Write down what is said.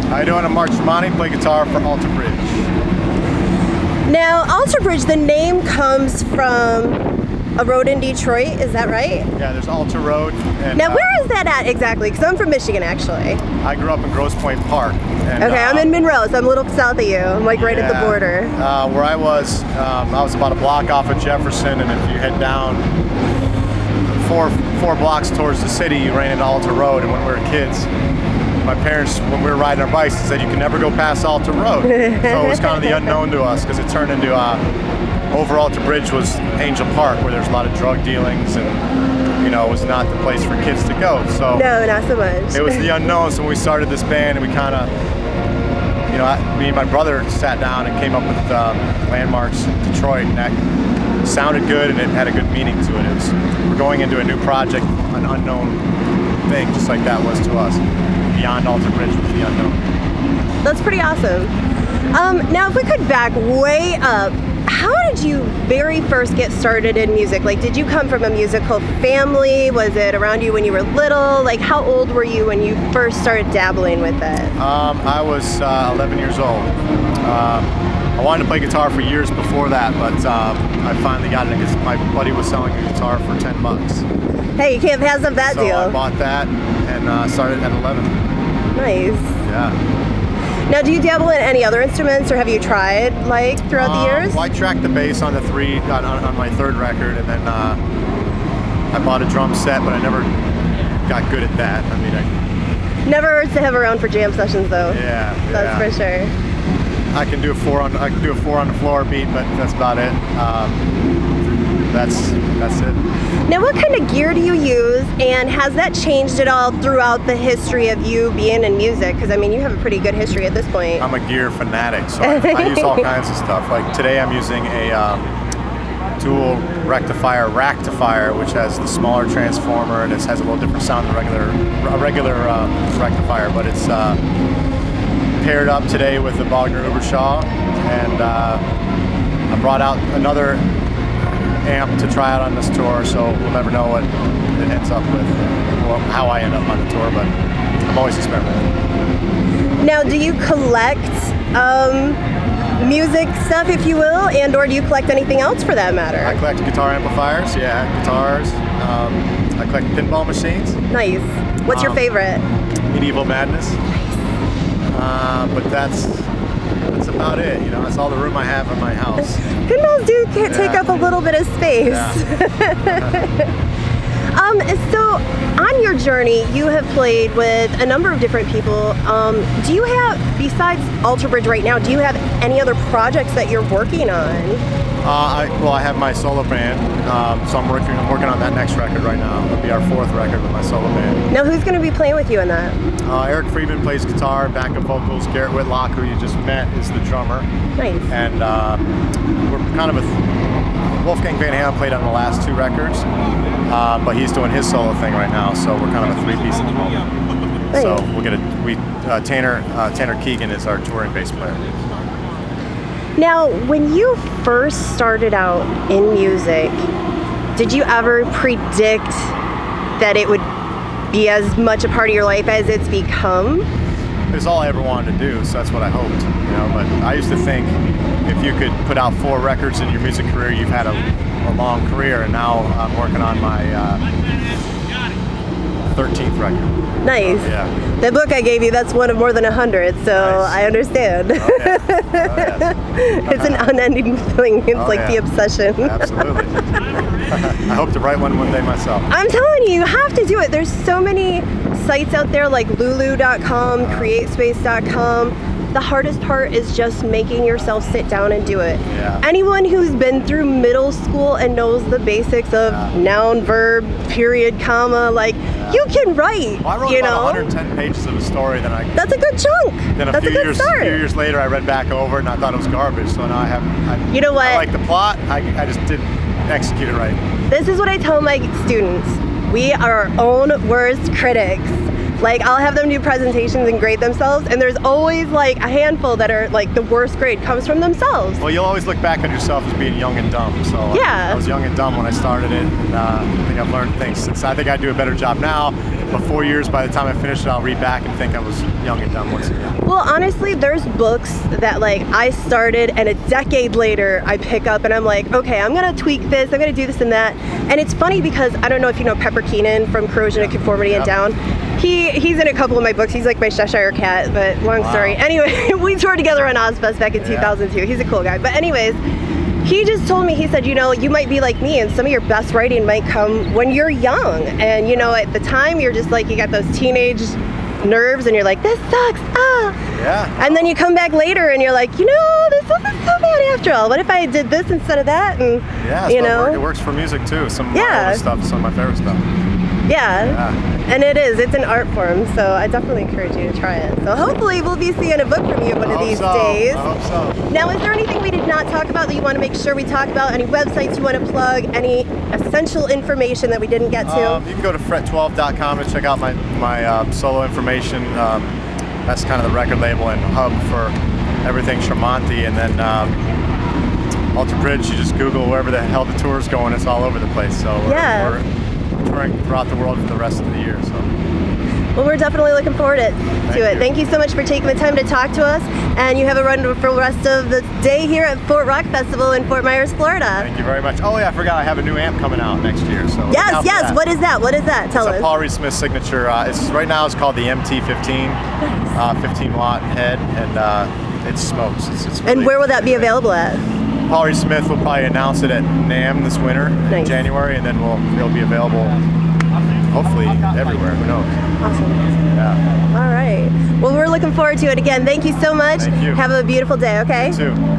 How you doing? I'm Mark Tremonti, play guitar for Alter Bridge. Now, Alter Bridge, the name comes from a road in Detroit, is that right? Yeah, there's Alter Road. And, now, where is that at exactly? Because I'm from Michigan, actually. I grew up in Grosse Pointe Park. And, okay, I'm in Monroe, so I'm a little south of you. I'm like right at the border. Where I was about a block off of Jefferson, and if you head down four blocks towards the city, you ran into Alter Road. And when we were kids, my parents, when we were riding our bikes, said you can never go past Alter Road. So it was kind of the unknown to us, because it turned into over Alter Bridge was Angel Park, where there's a lot of drug dealings, and it was not the place for kids to go. So no, not so much. It was the unknown. So when we started this band, and we kind of, me and my brother sat down and came up with landmarks in Detroit, and that sounded good, and it had a good meaning to it. We're going into a new project, an unknown thing, just like that was to us. Beyond Alter Bridge was the unknown. That's pretty awesome. Now, if we could back way up, how did you very first get started in music? Like, did you come from a musical family? Was it around you when you were little? Like, how old were you when you first started dabbling with it? I was 11 years old. I wanted to play guitar for years before that, but I finally got it because my buddy was selling a guitar for $10. Hey, you can't pass up that deal. So I bought that and started at 11. Nice. Yeah. Now, do you dabble in any other instruments, or have you tried throughout the years? Well, I tracked the bass on on my third record, and then I bought a drum set, but I never got good at that. Never hurts to have around for jam sessions, though. Yeah, that's for sure. I can do a four on the floor beat, but that's about it. That's it. Now, what kind of gear do you use, and has that changed at all throughout the history of you being in music? Because you have a pretty good history at this point. I'm a gear fanatic, so I use all kinds of stuff. Like today, I'm using a dual rectifier, which has the smaller transformer, and it has a little different sound than a regular rectifier, but it's paired up today with the Wagner Ubershaw, and I brought out another amp to try out on this tour, so we'll never know what it ends up with, or how I end up on the tour, but I'm always experimenting. Now, do you collect music stuff, if you will, and or do you collect anything else for that matter? I collect guitar amplifiers, guitars. I collect pinball machines. Nice. What's your favorite? Medieval Madness. But that's about it. That's all the room I have in my house. Pinballs do take up a little bit of space. Yeah. So on your journey, you have played with a number of different people. Do you have, besides Alter Bridge right now, do you have any other projects that you're working on? I have my solo band, so I'm working on that next record right now. It'll be our fourth record with my solo band. Now, who's going to be playing with you in that? Eric Friedman plays guitar, backup vocals. Garrett Whitlock, who you just met, is the drummer. Nice. And we're kind of Wolfgang Van Halen played on the last two records, but he's doing his solo thing right now, so we're kind of a three-piece at the moment. Nice. So Tanner Keegan is our touring bass player. Now, when you first started out in music, did you ever predict that it would be as much a part of your life as it's become? It was all I ever wanted to do, so that's what I hoped. But I used to think if you could put out 4 records in your music career, you've had a long career, and now I'm working on my 13th record. Nice. Yeah. The book I gave you, that's one of more than 100, so Nice. I understand. Oh, yeah. Oh, yes. It's an unending thing. It's the obsession. Absolutely. I hope to write one day myself. I'm telling you, you have to do it. There's so many sites out there like lulu.com, createspace.com. The hardest part is just making yourself sit down and do it. Yeah. Anyone who's been through middle school and knows the basics of noun, verb, period, comma, you can write. Well, I wrote about 110 pages of a story. That's a good chunk. Then a few years later, I read back over it and I thought it was garbage. So now I you know what? I like the plot. I just didn't execute it right. This is what I tell my students. We are our own worst critics. I'll have them do presentations and grade themselves, and there's always a handful that are the worst grade comes from themselves. Well, you'll always look back on yourself as being young and dumb. So yeah. I was young and dumb when I started it, and I think I've learned things since. I think I do a better job now. But 4 years, by the time I finish it, I'll read back and think I was young and dumb once again. Well, honestly, there's books that like I started and a decade later I pick up and I'm like, okay, I'm gonna tweak this, I'm gonna do this and that. And it's funny because I don't know if you know Pepper Keenan from Corrosion of Conformity and Down. He's in a couple of my books. He's like my Cheshire cat, but long story. Anyway, we toured together on Ozfest back in 2002. He's a cool guy. But anyways, he just told me, he said, you know, you might be like me and some of your best writing might come when you're young. And, you know, at the time you're just like, you got those teenage nerves and you're like, this sucks, Yeah. And then you come back later and you're like, you know, this wasn't so bad after all. What if I did this instead of that? And, you know. It works for music too. Some of my oldest stuff, some of my favorite stuff. Yeah, and it's an art form, so I definitely encourage you to try it. So hopefully we'll be seeing a book from you one of these days. I hope so. Now, is there anything we did not talk about that you want to make sure we talk about? Any websites you want to plug? Any essential information that we didn't get to? You can go to fret12.com and check out my solo information. That's kind of the record label and hub for everything Tremonti. And then Alter Bridge, you just Google wherever the hell the tour's going. It's all over the place. So we're touring throughout the world for the rest of the year. So. Well, we're definitely looking forward to it. Thank you so much for taking the time to talk to us, and you have a wonderful rest of the day here at Fort Rock Festival in Fort Myers, Florida. Thank you very much. Oh yeah, I forgot I have a new amp coming out next year. So yes. What is that? Tell us. It's a Paul Reed Smith signature. Right now it's called the MT15, 15 watt head, and it smokes. It's really, and where will that be available at? Paul Reed Smith will probably announce it at NAMM this winter, in January, and then it'll be available hopefully everywhere. Who knows? Awesome. Yeah. All right. Well, we're looking forward to it again. Thank you so much. Thank you. Have a beautiful day, okay? You too.